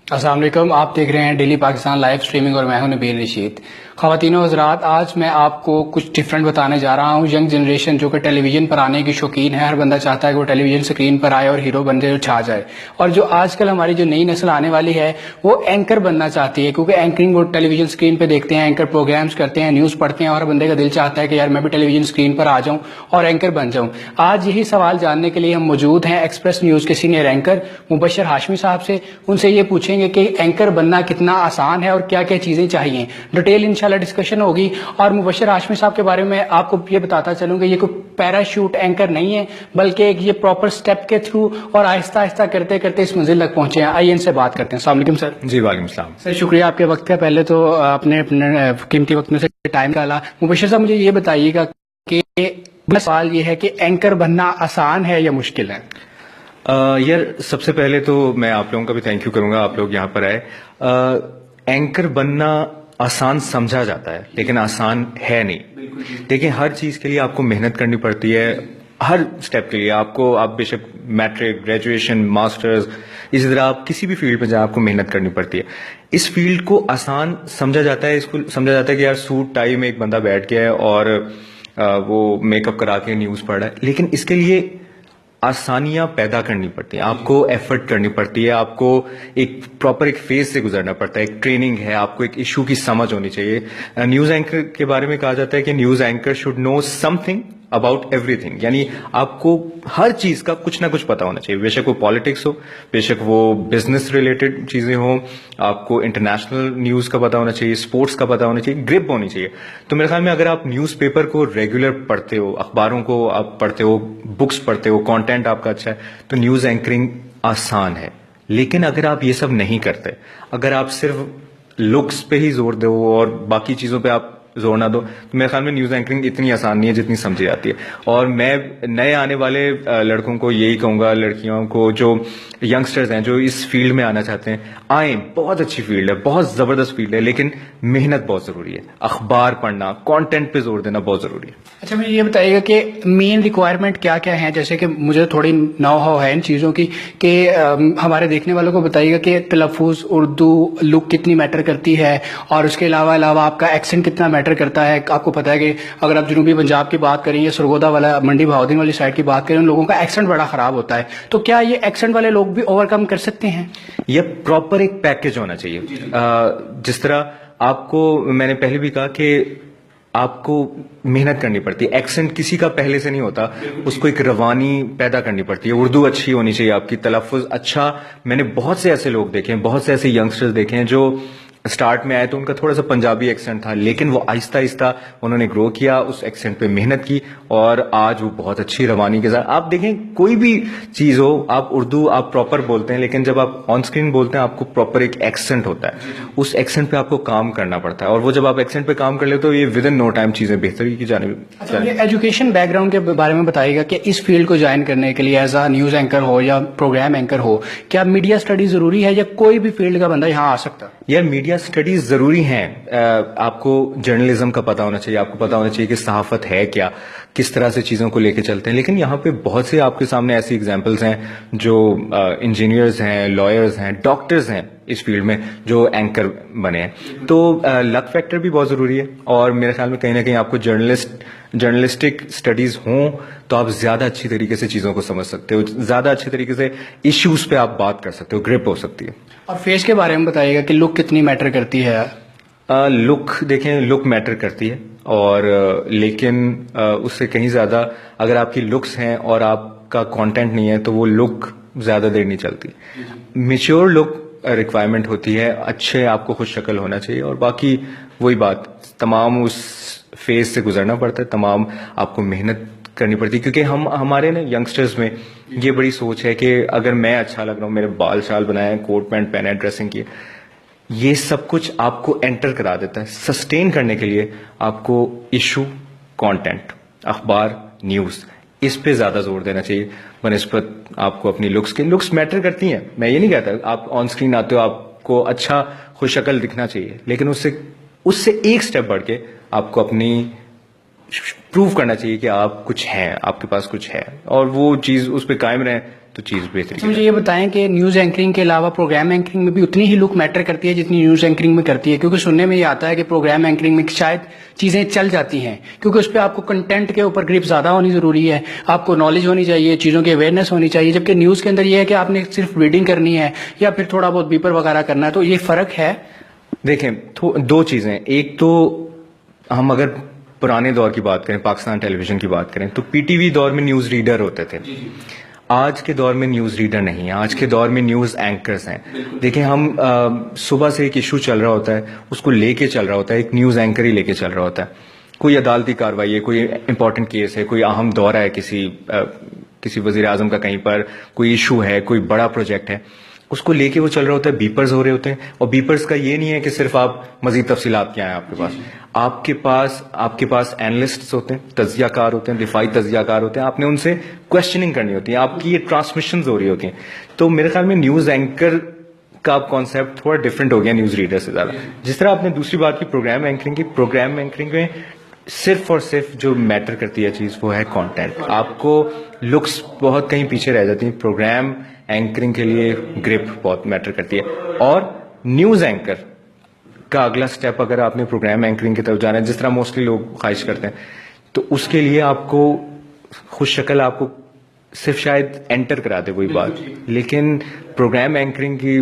السلام علیکم، آپ دیکھ رہے ہیں ڈیلی پاکستان لائیو اسٹریمنگ اور میں ہوں نبیل رشید۔ خواتین و حضرات، آج میں آپ کو کچھ ڈفرینٹ بتانے جا رہا ہوں۔ ینگ جنریشن جو کہ ٹیلی ویژن پر آنے کی شوقین ہے، ہر بندہ چاہتا ہے کہ وہ ٹیلی ویژن اسکرین پر آئے اور ہیرو بندے چھا جائے، اور جو آج کل ہماری جو نئی نسل آنے والی ہے وہ اینکر بننا چاہتی ہے، کیونکہ اینکرنگ وہ ٹیلی ویژن اسکرین پہ دیکھتے ہیں، اینکر پروگرامز کرتے ہیں، نیوز پڑھتے ہیں، اور ہر بندے کا دل چاہتا ہے کہ یار میں بھی ٹیلی ویژن اسکرین پر آ جاؤں اور اینکر بن جاؤں۔ آج یہی سوال جاننے کے لیے ہم موجود ہیں ایکسپریس نیوز کے سینئر اینکر مبشر ہاشمی صاحب سے۔ ان سے یہ پوچھیں گے کہ اینکر بننا کتنا آسان ہے اور کیا کیا چیزیں چاہیے۔ ڈیٹیل انشاءاللہ ڈسکشن ہوگی، اور مبشر ہاشمی صاحب کے بارے میں آپ کو یہ بتاتا چلوں کہ یہ کوئی پیراشوٹ اینکر نہیں ہے، بلکہ یہ پراپر سٹیپ کے تھرو اور آہستہ آہستہ کرتے کرتے اس منزل تک پہنچے ہیں۔ آئیے ان سے بات کرتے ہیں۔ السلام علیکم سر۔ جی وعلیکم السلام سر، شکریہ آپ کے وقت کا۔ پہلے تو اپنے قیمتی وقت میں سے ٹائم نکالا۔ مبشر صاحب، مجھے یہ بتائیے گا کہ سوال یہ ہے کہ اینکر بننا آسان ہے یا مشکل ہے؟ یار سب سے پہلے تو میں آپ لوگوں کا بھی تھینک یو کروں گا، آپ لوگ یہاں پر آئے۔ اینکر بننا آسان سمجھا جاتا ہے لیکن آسان ہے نہیں۔ دیکھیں، ہر چیز کے لیے آپ کو محنت کرنی پڑتی ہے، ہر سٹیپ کے لیے آپ بے شک میٹرک، گریجویشن، ماسٹرز، اسی طرح آپ کسی بھی فیلڈ پہ جائیں آپ کو محنت کرنی پڑتی ہے۔ اس فیلڈ کو آسان سمجھا جاتا ہے، اس کو سمجھا جاتا ہے کہ یار سوٹ ٹائی میں ایک بندہ بیٹھ گیا ہے اور وہ میک اپ کرا کے نیوز پڑھ رہا ہے، لیکن اس کے لیے آسانیاں پیدا کرنی پڑتی ہیں، آپ کو ایفرٹ کرنی پڑتی ہے، آپ کو ایک پراپر ایک فیز سے گزرنا پڑتا ہے، ایک ٹریننگ ہے، آپ کو ایک ایشو کی سمجھ ہونی چاہیے۔ نیوز اینکر کے بارے میں کہا جاتا ہے کہ news anchor should know something about everything, یعنی آپ کو ہر چیز کا کچھ نہ کچھ پتا ہونا چاہیے، بے شک وہ پالیٹکس ہو، بے شک وہ بزنس ریلیٹڈ چیزیں ہوں، آپ کو انٹرنیشنل نیوز کا پتا ہونا چاہیے، اسپورٹس کا پتا ہونا چاہیے، گرپ ہونی چاہیے۔ تو میرے خیال میں اگر آپ نیوز پیپر کو ریگولر پڑھتے ہو، اخباروں کو آپ پڑھتے ہو، بکس پڑھتے ہو، کانٹینٹ آپ کا اچھا ہے، تو نیوز اینکرنگ آسان ہے۔ لیکن اگر آپ یہ سب نہیں کرتے، اگر آپ صرف لکس پہ ہی زور دو اور باقی چیزوں پہ آپ زور نہ دو، تو میرے خیال میں نیوز اینکرنگ اتنی آسان نہیں ہے جتنی سمجھی جاتی ہے۔ اور میں نئے آنے والے لڑکوں کو یہی کہوں گا، لڑکیوں کو جو ینگسٹرز ہیں جو اس فیلڈ میں آنا چاہتے ہیں، آئیں، بہت اچھی فیلڈ ہے، بہت زبردست فیلڈ ہے، لیکن محنت بہت ضروری ہے، اخبار پڑھنا، کانٹینٹ پہ زور دینا بہت ضروری ہے۔ اچھا، مجھے یہ بتائیے گا کہ مین ریکوائرمنٹ کیا کیا ہیں؟ جیسے کہ مجھے تھوڑی نو ہاؤ ہے ان چیزوں کی، کہ ہمارے دیکھنے والوں کو بتائیے گا کہ تلفظ، اردو، لک کتنی میٹر کرتی ہے، اور اس کے علاوہ آپ کا ایکسنٹ کتنا میٹر کرتا ہے۔ آپ کو پتا ہے کہ اگر آپ جنوبی پنجاب کی بات کریں یا سرگودا والا منڈی بہاؤدین والی سائڈ کی بات کریں، ان لوگوں کا ایکسنٹ بڑا خراب ہوتا ہے، تو کیا یہ ایکسنٹ والے لوگ بھی اوور کم کر سکتے ہیں؟ یہ پراپر ایک پیکج ہونا چاہیے۔ جس طرح آپ کو میں نے پہلے بھی کہا کہ آپ کو محنت کرنی پڑتی ہے، ایکسنٹ کسی کا پہلے سے نہیں ہوتا، اس کو ایک روانی پیدا کرنی پڑتی ہے۔ اردو اچھی ہونی چاہیے، آپ کی تلفظ اچھا۔ میں نے بہت سے ایسے لوگ دیکھے ہیں، بہت سے ایسے ینگسٹرز دیکھے ہیں جو اسٹارٹ میں آئے تو ان کا تھوڑا سا پنجابی ایکسنٹ تھا، لیکن وہ آہستہ آہستہ انہوں نے گرو کیا، اس ایکسنٹ پہ محنت کی، اور آج وہ بہت اچھی روانی کے ساتھ۔ آپ دیکھیں، کوئی بھی چیز ہو، آپ اردو آپ پراپر بولتے ہیں، لیکن جب آپ آن اسکرین بولتے ہیں آپ کو پراپر ایک ایکسنٹ ہوتا ہے، اس ایکسنٹ پہ آپ کو کام کرنا پڑتا ہے، اور وہ جب آپ ایکسنٹ پہ کام کر لیں تو یہ ود ان نو ٹائم چیزیں بہتری کی جانب۔ اچھا، ایجوکیشن بیک گراؤنڈ کے بارے میں بتائیے گا کہ اس فیلڈ کو جوائن کرنے کے لیے ایز اے نیوز اینکر ہو یا پروگرام اینکر ہو، کیا میڈیا اسٹڈی ضروری ہے یا کوئی بھی فیلڈ کا بندہ یہاں آ سکتا ہے؟ یار میڈیا اسٹڈیز ضروری ہیں، آپ کو جرنلزم کا پتا ہونا چاہیے، آپ کو پتا ہونا چاہیے کہ صحافت ہے کیا، کس طرح سے چیزوں کو لے کے چلتے ہیں۔ لیکن یہاں پہ بہت سے آپ کے سامنے ایسی ایگزامپلز ہیں جو انجینئرز ہیں، لائرز ہیں، ڈاکٹرز ہیں اس فیلڈ میں جو اینکر بنے ہیں۔ تو لک فیکٹر بھی بہت ضروری ہے، اور میرے خیال میں کہیں نہ کہیں آپ کو جرنلسٹک اسٹڈیز ہوں تو آپ زیادہ اچھی طریقے سے چیزوں کو سمجھ سکتے ہو، زیادہ اچھے طریقے سے ایشوز پہ آپ بات کر سکتے ہو، گرپ ہو سکتی ہے۔ اور فیس کے بارے میں بتائیے گا کہ لک کتنی میٹر کرتی ہے؟ لک دیکھیں، لک میٹر کرتی ہے، اور لیکن اس سے کہیں زیادہ اگر آپ کی لکس ہیں اور آپ کا کانٹینٹ نہیں ہے تو وہ لک زیادہ دیر نہیں چلتی۔ میچور لک ریکوائرمنٹ ہوتی ہے، اچھے آپ کو خوش شکل ہونا چاہیے، اور باقی وہی بات، تمام اس فیز سے گزرنا پڑتا ہے، تمام آپ کو محنت کرنی پڑتی ہے، کیونکہ ہمارے نا ینگسٹرز میں یہ بڑی سوچ ہے کہ اگر میں اچھا لگ رہا ہوں، میرے بال شال بنائے، کوٹ پینٹ پہنا ہے، ڈریسنگ کی، یہ سب کچھ آپ کو انٹر کرا دیتا ہے۔ سسٹین کرنے کے لیے آپ کو ایشو، کانٹینٹ، اخبار، نیوز، اس پہ زیادہ زور دینا چاہیے بنسبت آپ کو اپنی لکس کے۔ لکس میٹر کرتی ہیں، میں یہ نہیں کہتا، آپ آن اسکرین آتے ہو آپ کو اچھا خوش شکل دکھنا چاہیے، لیکن اس سے ایک سٹیپ بڑھ کے آپ کو اپنی پروو کرنا چاہیے کہ آپ کچھ ہیں, آپ کے پاس کچھ ہے, اور وہ چیز اس پہ قائم رہیں تو چیز بہتری. مجھے یہ بتائیں کہ نیوز اینکرنگ کے علاوہ پروگرام اینکرنگ میں بھی اتنی ہی لک میٹر کرتی ہے جتنی نیوز اینکرنگ میں کرتی ہے, کیونکہ سننے میں یہ آتا ہے کہ پروگرام اینکرنگ میں شاید چیزیں چل جاتی ہیں کیونکہ اس پہ آپ کو کنٹینٹ کے اوپر گرپ زیادہ ہونی ضروری ہے, آپ کو نالج ہونی چاہیے, چیزوں کی اویئرنیس ہونی چاہیے, جبکہ نیوز کے اندر یہ ہے کہ آپ نے صرف ریڈنگ کرنی ہے یا پھر تھوڑا بہت بیپر وغیرہ کرنا ہے. تو یہ فرق ہے. دیکھیں دو چیزیں, ایک تو ہم اگر پرانے دور کی بات کریں, پاکستان ٹیلی ویژن کی بات کریں, تو پی ٹی وی دور میں نیوز ریڈر ہوتے تھے. آج کے دور میں نیوز ریڈر نہیں ہے, آج کے دور میں نیوز اینکرز ہیں. دیکھیں ہم صبح سے ایک ایشو چل رہا ہوتا ہے, اس کو لے کے چل رہا ہوتا ہے, ایک نیوز اینکر ہی لے کے چل رہا ہوتا ہے. کوئی عدالتی کارروائی ہے, کوئی امپورٹنٹ کیس ہے, کوئی اہم دورہ ہے کسی وزیر اعظم کا, کہیں پر کوئی ایشو ہے, کوئی بڑا پروجیکٹ ہے, اس کو لے کے وہ چل رہا ہوتا ہے. بیپرز ہو رہے ہوتے ہیں, اور بیپرز کا یہ نہیں ہے کہ صرف آپ مزید تفصیلات کیا ہیں آپ کے پاس. آپ کے پاس اینالسٹس ہوتے ہیں, تجزیہ کار ہوتے ہیں, دفاعی تجزیہ کار ہوتے ہیں. آپ نے ان سے کوشچننگ کرنی ہوتی ہے, آپ کی یہ ٹرانسمیشنز ہو رہی ہوتی ہیں. تو میرے خیال میں نیوز اینکر کا کانسیپٹ تھوڑا ڈفرینٹ ہو گیا نیوز ریڈر سے زیادہ. جس طرح آپ نے دوسری بات کی پروگرام اینکرنگ کی, پروگرام اینکرنگ میں صرف اور صرف جو میٹر کرتی ہے چیز وہ ہے کانٹینٹ. آپ کو لکس بہت کہیں پیچھے رہ جاتی ہیں. پروگرام اینکرنگ کے لیے گرپ بہت میٹر کرتی ہے. اور نیوز اینکر کا اگلا سٹیپ اگر آپ نے پروگرام اینکرنگ کی طرف جانا ہے, جس طرح موسٹلی لوگ خواہش کرتے ہیں, تو اس کے لیے آپ کو خوش شکل آپ کو صرف شاید انٹر کرا دے وہی بات, لیکن پروگرام اینکرنگ کی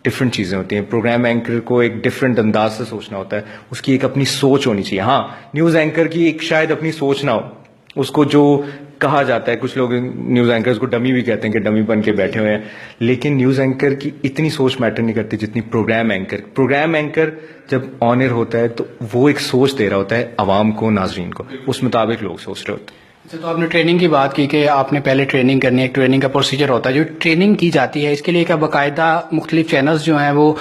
ڈفرینٹ چیزیں ہوتی ہیں. پروگرام اینکر کو ایک ڈفرینٹ انداز سے سوچنا ہوتا ہے, اس کی ایک اپنی سوچ ہونی چاہیے. ہاں نیوز اینکر کی ایک شاید اپنی سوچ نہ ہو, اس کو جو کہا جاتا ہے, کچھ لوگ نیوز اینکرز کو ڈمی بھی کہتے ہیں کہ ڈمی بن کے بیٹھے ہوئے ہیں, لیکن نیوز اینکر کی اتنی سوچ میٹر نہیں کرتی جتنی پروگرام اینکر. پروگرام اینکر جب آن ایئر ہوتا ہے تو وہ ایک سوچ دے رہا ہوتا ہے عوام کو, ناظرین کو, اس مطابق لوگ سوچ رہے ہوتے ہیں. تو آپ نے ٹریننگ کی بات کی کہ آپ نے پہلے ٹریننگ کرنی ہے, ایک ٹریننگ کا پروسیجر ہوتا ہے. جو ٹریننگ کی جاتی ہے اس کے لیے کیا باقاعدہ مختلف چینلز جو ہیں وہ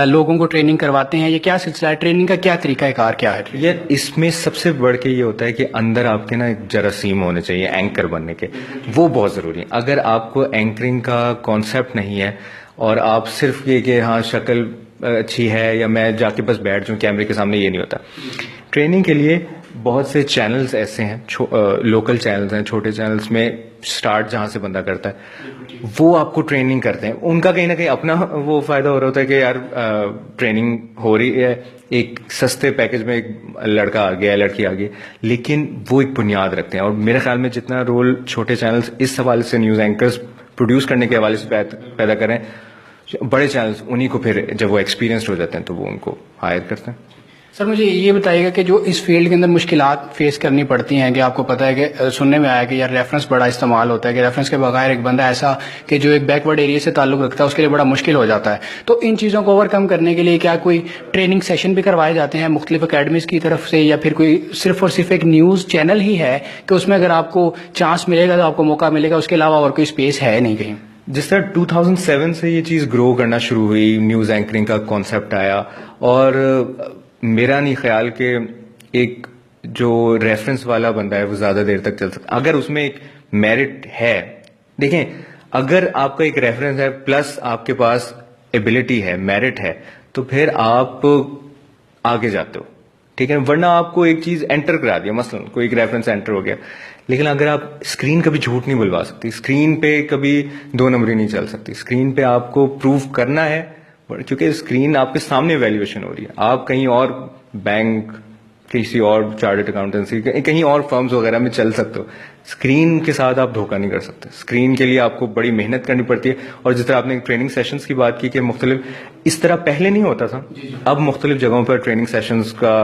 لوگوں کو ٹریننگ کرواتے ہیں, یہ کیا سلسلہ ہے, ٹریننگ کا کیا طریقہ کار کیا ہے؟ یہ اس میں سب سے بڑھ کے یہ ہوتا ہے کہ اندر آپ کے نا ایک جراثیم ہونے چاہیے اینکر بننے کے, وہ بہت ضروری ہے. اگر آپ کو اینکرنگ کا کانسیپٹ نہیں ہے اور آپ صرف یہ کہ ہاں شکل اچھی ہے یا میں جا کے بس بیٹھ جاؤں کیمرے کے سامنے, یہ نہیں ہوتا. ٹریننگ کے لیے بہت سے چینلز ایسے ہیں, لوکل چینلز ہیں, چھوٹے چینلز میں سٹارٹ جہاں سے بندہ کرتا ہے وہ آپ کو ٹریننگ کرتے ہیں. ان کا کہیں نہ کہیں اپنا وہ فائدہ ہو رہا ہوتا ہے کہ یار ٹریننگ ہو رہی ہے, ایک سستے پیکج میں ایک لڑکا آ گیا, لڑکی آ گئی, لیکن وہ ایک بنیاد رکھتے ہیں. اور میرے خیال میں جتنا رول چھوٹے چینلز اس حوالے سے نیوز اینکرز پروڈیوس کرنے کے حوالے سے پیدا کریں, بڑے چینلز انہی کو پھر جب وہ ایکسپیرینسڈ ہو جاتے ہیں تو وہ ان کو ہائر کرتے ہیں. سر مجھے یہ بتائیے گا کہ جو اس فیلڈ کے اندر مشکلات فیس کرنی پڑتی ہیں, کہ آپ کو پتہ ہے کہ سننے میں آیا کہ یار ریفرنس بڑا استعمال ہوتا ہے, کہ ریفرنس کے بغیر ایک بندہ ایسا کہ جو ایک بیک ورڈ ایریا سے تعلق رکھتا ہے اس کے لیے بڑا مشکل ہو جاتا ہے. تو ان چیزوں کو اوور کم کرنے کے لیے کیا کوئی ٹریننگ سیشن بھی کروائے جاتے ہیں مختلف اکیڈمیز کی طرف سے, یا پھر کوئی صرف اور صرف ایک نیوز چینل ہی ہے کہ اس میں اگر آپ کو چانس ملے گا تو آپ کو موقع ملے گا, اس کے علاوہ اور کوئی اسپیس ہے نہیں کہیں؟ جس طرح 2007 سے یہ چیز گرو کرنا شروع ہوئی, نیوز اینکرنگ کا کانسیپٹ آیا, اور میرا نہیں خیال کہ ایک جو ریفرنس والا بندہ ہے وہ زیادہ دیر تک چل سکتا اگر اس میں ایک میرٹ ہے. دیکھیں اگر آپ کا ایک ریفرنس ہے پلس آپ کے پاس ایبلٹی ہے, میرٹ ہے, تو پھر آپ آگے جاتے ہو, ٹھیک ہے. ورنہ آپ کو ایک چیز انٹر کرا دیا, مثلا کوئی ایک ریفرنس انٹر ہو گیا, لیکن اگر آپ اسکرین کبھی جھوٹ نہیں بلوا سکتی, اسکرین پہ کبھی دو نمبری نہیں چل سکتی, اسکرین پہ آپ کو پروف کرنا ہے, کیونکہ اسکرین آپ کے سامنے ویلیویشن ہو رہی ہے. آپ کہیں اور بینک, کسی اور چارٹرڈ اکاؤنٹنسی, کہیں اور فرمز وغیرہ میں چل سکتے ہو, اسکرین کے ساتھ آپ دھوکہ نہیں کر سکتے. اسکرین کے لیے آپ کو بڑی محنت کرنی پڑتی ہے. اور جس طرح آپ نے ٹریننگ سیشنز کی بات کی کہ مختلف اس طرح پہلے نہیں ہوتا تھا, اب مختلف جگہوں پر ٹریننگ سیشنز کا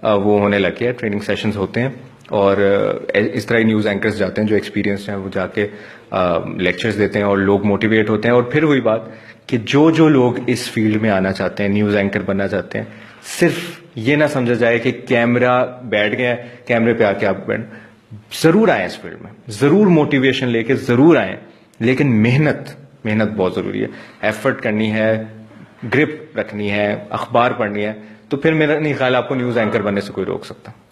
وہ ہونے لگ گیا, ٹریننگ سیشنز ہوتے ہیں, اور اس طرح نیوز اینکرز جاتے ہیں جو ایکسپیرینس ہیں, وہ جا کے لیکچرز دیتے ہیں اور لوگ موٹیویٹ ہوتے ہیں. اور پھر وہی بات کہ جو لوگ اس فیلڈ میں آنا چاہتے ہیں, نیوز اینکر بننا چاہتے ہیں, صرف یہ نہ سمجھا جائے کہ کیمرہ بیٹھ گیا, کیمرے پہ آ کے آپ بیٹھ, ضرور آئیں اس فیلڈ میں, ضرور موٹیویشن لے کے ضرور آئیں, لیکن محنت بہت ضروری ہے. ایفرٹ کرنی ہے, گرپ رکھنی ہے, اخبار پڑھنی ہے, تو پھر میرا نہیں خیال آپ کو نیوز اینکر بننے سے کوئی روک سکتا.